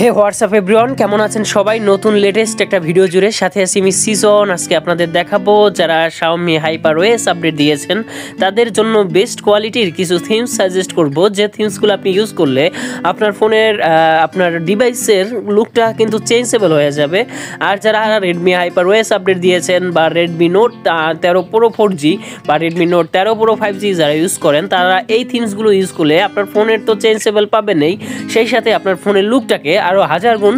হে WhatsApp everyone, কেমন আছেন সবাই? নতুন লেটেস্ট একটা ভিডিও জুড়ে সাথে আছি আমি সিজন। আজকে আপনাদের দেখাবো যারা Xiaomi HyperOS আপডেট দিয়েছেন তাদের জন্য বেস্ট কোয়ালিটির কিছু থিমস সাজেস্ট করব, যে থিমসগুলো আপনি ইউজ করলে আপনার ফোনের আপনার ডিভাইসের লুকটা কিন্তু চেঞ্জেবল হয়ে যাবে। আর যারা Redmi HyperOS আপডেট দিয়েছেন বা Redmi Note 13 Pro 4G বা Redmi Note 13 Pro 5G যারা ইউজ করেন তারা এই থিমসগুলো ইউজ করলে আপনার ফোনের তো চেঞ্জেবল পাবেনই, সেই সাথে আপনার ফোনের লুকটাকে আরও 1000 গুণ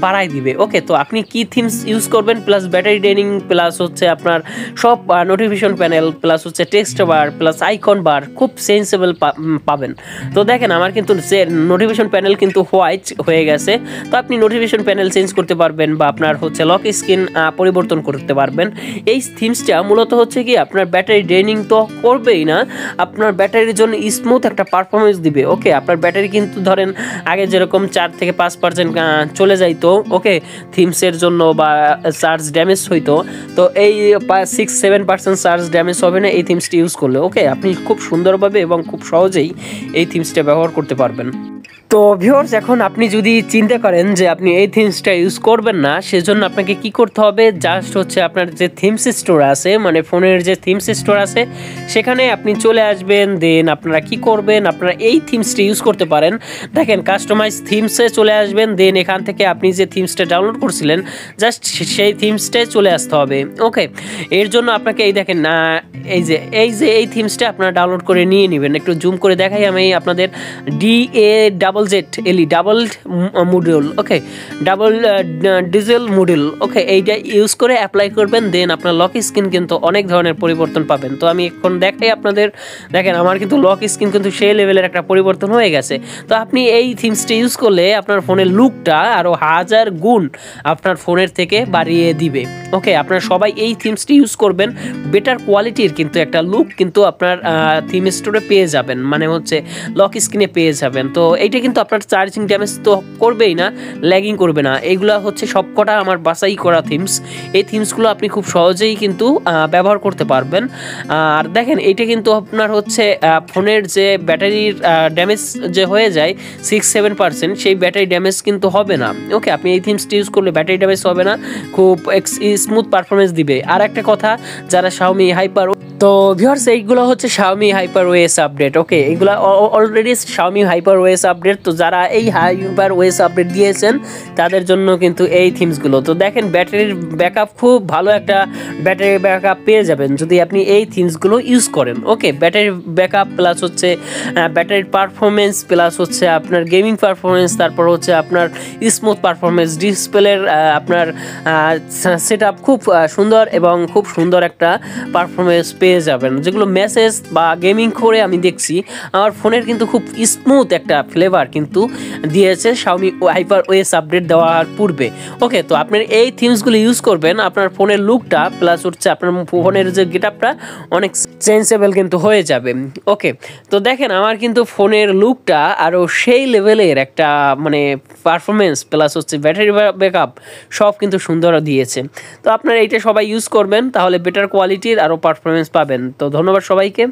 বাড়াই দিবে। ওকে, তো আপনি কি থিমস ইউজ করবেন, প্লাস ব্যাটারি ড্রেনিং, প্লাস হচ্ছে আপনার সব নোটিফিকেশন প্যানেল, প্লাস হচ্ছে টেক্সট বার, প্লাস আইকন বার খুব সেন্সেবল পাবেন। তো দেখেন আমার কিন্তু নোটিফিকেশন প্যানেল কিন্তু হোয়াইট হয়ে গেছে, তো আপনি নোটিফিকেশন প্যানেল চেঞ্জ করতে পারবেন বা আপনার হচ্ছে লক স্ক্রিন পরিবর্তন করতে পারবেন। এই থিমসটা মূলত হচ্ছে কি আপনার ব্যাটারি ড্রেনিং তো করবেই না, আপনার ব্যাটারির জন্য স্মুথ একটা পারফরমেন্স দিবে। ওকে, আপনার ব্যাটারি কিন্তু ধরেন আগে যেরকম 4 থেকে 5% চলে যাইতো ওকে থিমসের জন্য বা চার্জ ড্যামেজ হইতো, তো এই 6-7% চার্জ ড্যামেজ হবে না এই থিমসটি ইউজ করলে। ওকে, আপনি খুব সুন্দরভাবে এবং খুব সহজেই এই থিমসটা ব্যবহার করতে পারবেন। তো ভিউয়ার্স, এখন আপনি যদি চিন্তা করেন যে আপনি এই থিমসটা ইউজ করবেন না, সেজন্য আপনাকে কি করতে হবে, জাস্ট হচ্ছে আপনার যে থিমস স্টোর আছে, মানে ফোনের যে থিমস স্টোর আছে সেখানে আপনি চলে আসবেন। দেন আপনারা কি করবেন, আপনারা এই থিমসটি ইউজ করতে পারেন। দেখেন কাস্টমাইজ থিমসে চলে আসবেন, দেন এখান থেকে আপনি যে থিমসটা ডাউনলোড করছিলেন জাস্ট সেই থিমসটাই চলে আসতে হবে। ওকে, এর জন্য আপনাকে এই দেখেন এই থিমসটা আপনারা ডাউনলোড করে নিয়ে নেবেন। একটু জুম করে দেখাই আমি আপনাদের, DAZZLE double module, okay double diesel module. Okay, এইটা ইউজ করে অ্যাপ্লাই করবেন, দেন আপনার লক স্ক্রিন কিন্তু অনেক ধরনের পরিবর্তন পাবেন। তো আমি এখন দেখাই আপনাদের, দেখেন আমার কিন্তু লক স্ক্রিন কিন্তু সেই লেভেলের একটা পরিবর্তন হয়ে গেছে। তো আপনি এই থিমসটা ইউজ করলে আপনার ফোনের লুকটা আরও 1000 গুণ আপনার ফোনের থেকে বাড়িয়ে দিবে। ওকে, আপনারা সবাই এই থিমসটি ইউজ করবেন, বেটার কোয়ালিটির কিন্তু একটা লুক কিন্তু আপনার থিম স্টোরে পেয়ে যাবেন, মানে হচ্ছে লক স্ক্রিনে পেয়ে যাবেন। তো এইটা কিন্তু আপনার চার্জিং ড্যামেজ তো করবেই না, ল্যাগিং করবে না। এইগুলো হচ্ছে সবকটা আমার বাছাই করা থিমস, এই থিমসগুলো আপনি খুব সহজেই কিন্তু ব্যবহার করতে পারবেন। আর দেখেন এইটা কিন্তু আপনার হচ্ছে ফোনের যে ব্যাটারির ড্যামেজ যে হয়ে যায় 6-7%, সেই ব্যাটারি ড্যামেজ কিন্তু হবে না। ওকে, আপনি এই থিমসটি ইউজ করলে ব্যাটারি ড্যামেজ হবে না, খুব স্মুথ পারফরমেন্স দিবে। আর একটা কথা, যারা Xiaomi Hyper, তো ভিউয়ার্স এইগুলো হচ্ছে Xiaomi HyperOS আপডেট। ওকে, এইগুলো অলরেডি Xiaomi HyperOS আপডেট, তো যারা এই HyperOS আপডেট দিয়েছেন তাদের জন্য কিন্তু এই থিমসগুলো। তো দেখেন ব্যাটারির ব্যাকআপ খুব ভালো একটা ব্যাটারি ব্যাকআপ পেয়ে যাবেন যদি আপনি এই থিমসগুলো ইউজ করেন। ওকে, ব্যাটারি ব্যাকআপ প্লাস হচ্ছে ব্যাটারির পারফরমেন্স, প্লাস হচ্ছে আপনার গেমিং পারফরমেন্স, তারপর হচ্ছে আপনার স্মুথ পারফরমেন্স, ডিসপ্লের আপনার সেটআপ খুব সুন্দর এবং খুব সুন্দর একটা পারফরমেন্স পেয়ে যাবেন। যেগুলো মেসেজ বা গেমিং করে আমি দেখছি আমার ফোনের কিন্তু খুব স্মুথ একটা ফ্লেভার কিন্তু দিয়েছে Xiaomi HyperOS আপডেট দেওয়ার পূর্বে। ওকে, তো আপনার এই থিমসগুলো ইউজ করবেন, আপনার ফোনের লুকটা প্লাস হচ্ছে আপনার ফোনের যে গেটআপটা অনেক চেঞ্জেবল কিন্তু হয়ে যাবে। ওকে, তো দেখেন আমার কিন্তু ফোনের লুকটা আরও সেই লেভেলের একটা মানে পারফরমেন্স প্লাস হচ্ছে ব্যাটারি ব্যাকআপ সব কিন্তু সুন্দর দিয়েছে। তো আপনারা এইটা সবাই ইউজ করবেন, তাহলে বেটার কোয়ালিটির আরও পারফরমেন্স পাবেন। তো ধন্যবাদ সবাইকে।